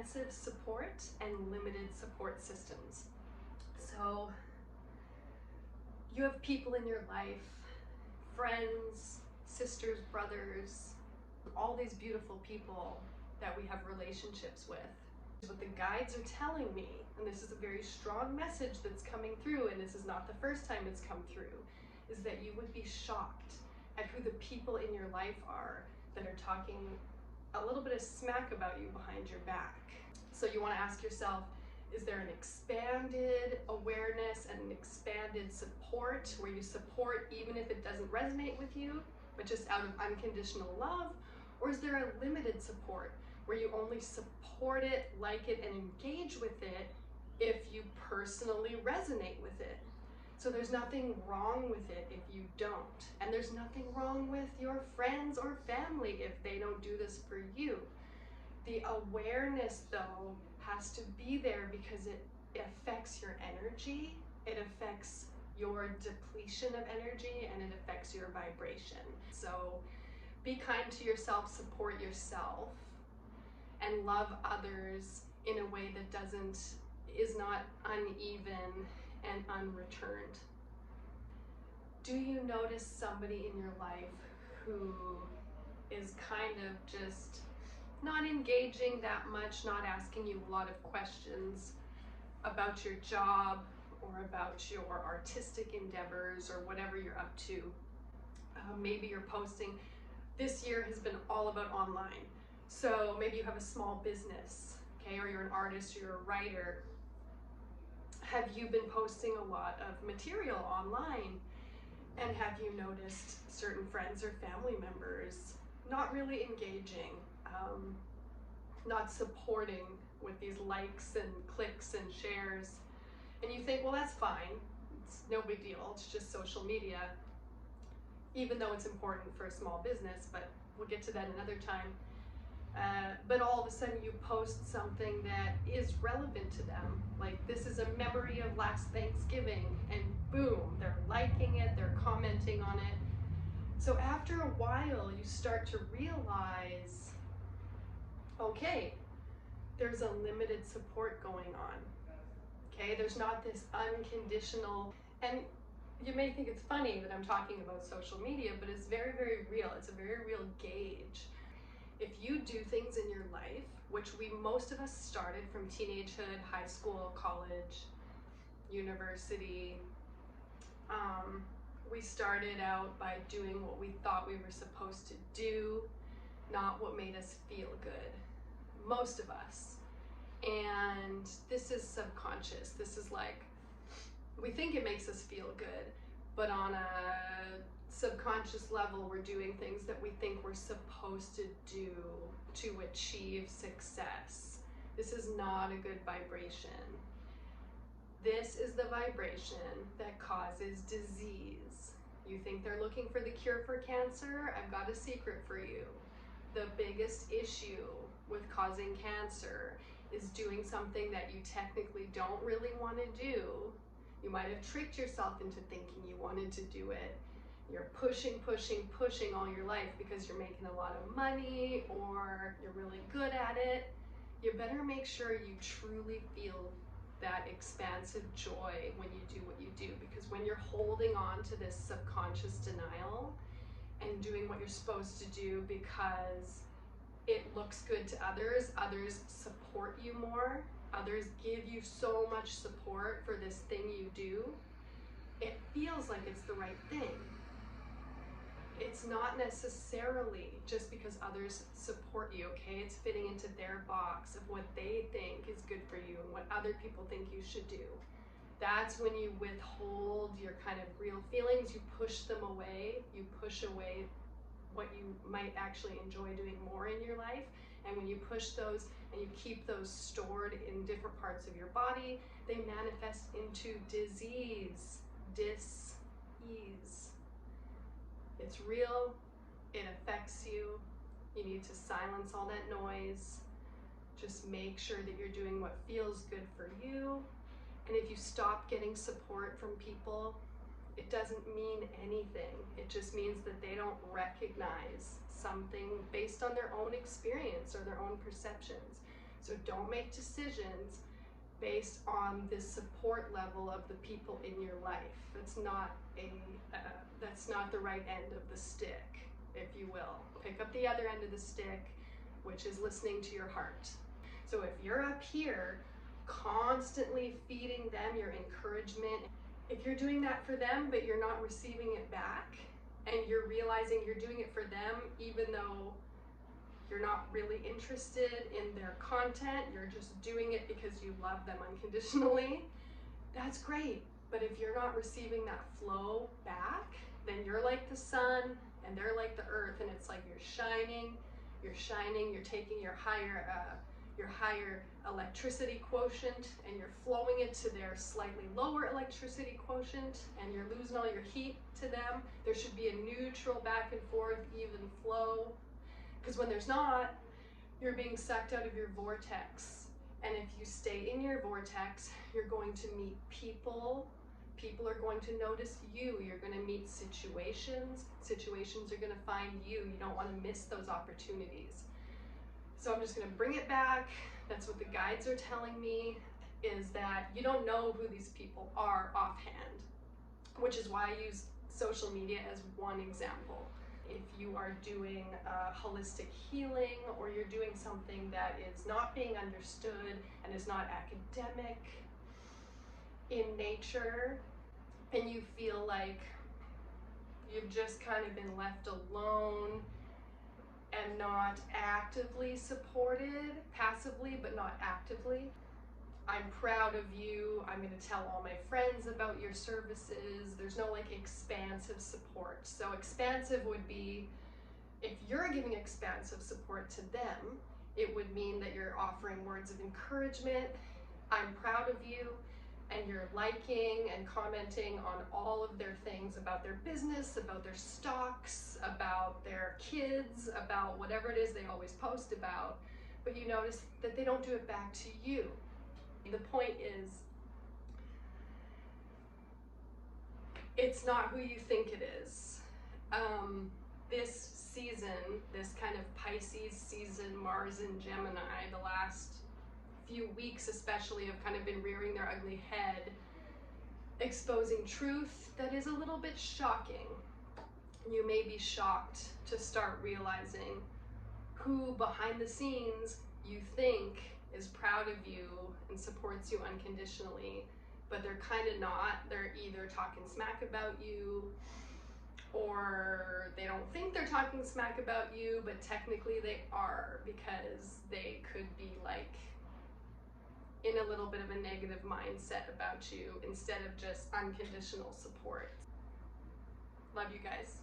expansive support and limited support systems. So you have people in your life, friends, sisters, brothers, all these beautiful people that we have relationships with. What the guides are telling me, and this is a very strong message that's coming through, and this is not the first time it's come through, is that you would be shocked at who the people in your life are that are talking a little bit of smack about you behind your back. So you want to ask yourself, is there an expanded awareness and an expanded support where you support even if it doesn't resonate with you, but just out of unconditional love? Or is there a limited support where you only support it, like it, and engage with it if you personally resonate with it? So there's nothing wrong with it if you don't. And there's nothing wrong with your friends or family if they don't do this for you. The awareness, though, has to be there because it affects your energy, it affects your depletion of energy, and it affects your vibration. So be kind to yourself, support yourself, and love others in a way that is not uneven and unreturned. Do you notice somebody in your life who is kind of just not engaging that much, not asking you a lot of questions about your job or about your artistic endeavors or whatever you're up to? Maybe you're posting. This year has been all about online. So maybe you have a small business, okay, or you're an artist or you're a writer. Have you been posting a lot of material online? And have you noticed certain friends or family members not really engaging, not supporting with these likes and clicks and shares? And you think, well, that's fine. It's no big deal. It's just social media, even though it's important for a small business, but we'll get to that another time. But all of a sudden you post something that is relevant to them. Like, this is a memory of last Thanksgiving, and boom, they're liking it, they're commenting on it. So after a while, you start to realize, okay, there's a limited support going on. Okay, there's not this unconditional, and you may think it's funny that I'm talking about social media, but it's very, very real. It's a very real gauge. If you do things in your life, which most of us started from teenagehood, high school, college, university, we started out by doing what we thought we were supposed to do, not what made us feel good. Most of us. And this is subconscious. This is like, we think it makes us feel good, but on a subconscious level, we're doing things that we think we're supposed to do to achieve success. This is not a good vibration. This is the vibration that causes disease. You think they're looking for the cure for cancer? I've got a secret for you. The biggest issue with causing cancer is doing something that you technically don't really want to do. You might have tricked yourself into thinking you wanted to do it. You're pushing all your life because you're making a lot of money or you're really good at it. You better make sure you truly feel that expansive joy when you do what you do, because when you're holding on to this subconscious denial and doing what you're supposed to do because it looks good to others, others support you more, others give you so much support for this thing you do, it feels like it's the right thing. It's not necessarily just because others support you, okay? It's fitting into their box of what they think is good for you and what other people think you should do. That's when you withhold your kind of real feelings, you push them away, you push away what you might actually enjoy doing more in your life. And when you push those and you keep those stored in different parts of your body, they manifest into disease, dis-ease. It's real, it affects you. You need to silence all that noise. Just make sure that you're doing what feels good for you. And if you stop getting support from people, it doesn't mean anything. It just means that they don't recognize something based on their own experience or their own perceptions. So don't make decisions based on the support level of the people in your life. That's not the right end of the stick, if you will. Pick up the other end of the stick, which is listening to your heart. So if you're up here constantly feeding them your encouragement, if you're doing that for them but you're not receiving it back, and you're realizing you're doing it for them even though you're not really interested in their content, you're just doing it because you love them unconditionally, that's great. But if you're not receiving that flow back, then you're like the sun and they're like the earth, and it's like you're shining, you're taking your higher electricity quotient and you're flowing it to their slightly lower electricity quotient, and you're losing all your heat to them. There should be a neutral back and forth, even flow. Because when there's not, you're being sucked out of your vortex. And if you stay in your vortex, you're going to meet people. People are going to notice you. You're going to meet situations. Situations are going to find you. You don't want to miss those opportunities. So I'm just going to bring it back. That's what the guides are telling me, is that you don't know who these people are offhand, which is why I use social media as one example. If you are doing holistic healing, or you're doing something that is not being understood and is not academic in nature, and you feel like you've just kind of been left alone and not actively supported, passively but not actively, I'm proud of you. I'm going to tell all my friends about your services. There's no like expansive support. So expansive would be, if you're giving expansive support to them, it would mean that you're offering words of encouragement. I'm proud of you, and you're liking and commenting on all of their things about their business, about their stocks, about their kids, about whatever it is they always post about. But you notice that they don't do it back to you. The point is, it's not who you think it is. This season, this kind of Pisces season, Mars and Gemini, the last few weeks especially, have kind of been rearing their ugly head, exposing truth that is a little bit shocking. You may be shocked to start realizing who behind the scenes you think is proud of you and supports you unconditionally, but they're kind of not. They're either talking smack about you, or they don't think they're talking smack about you, but technically they are, because they could be like in a little bit of a negative mindset about you instead of just unconditional support. Love you guys.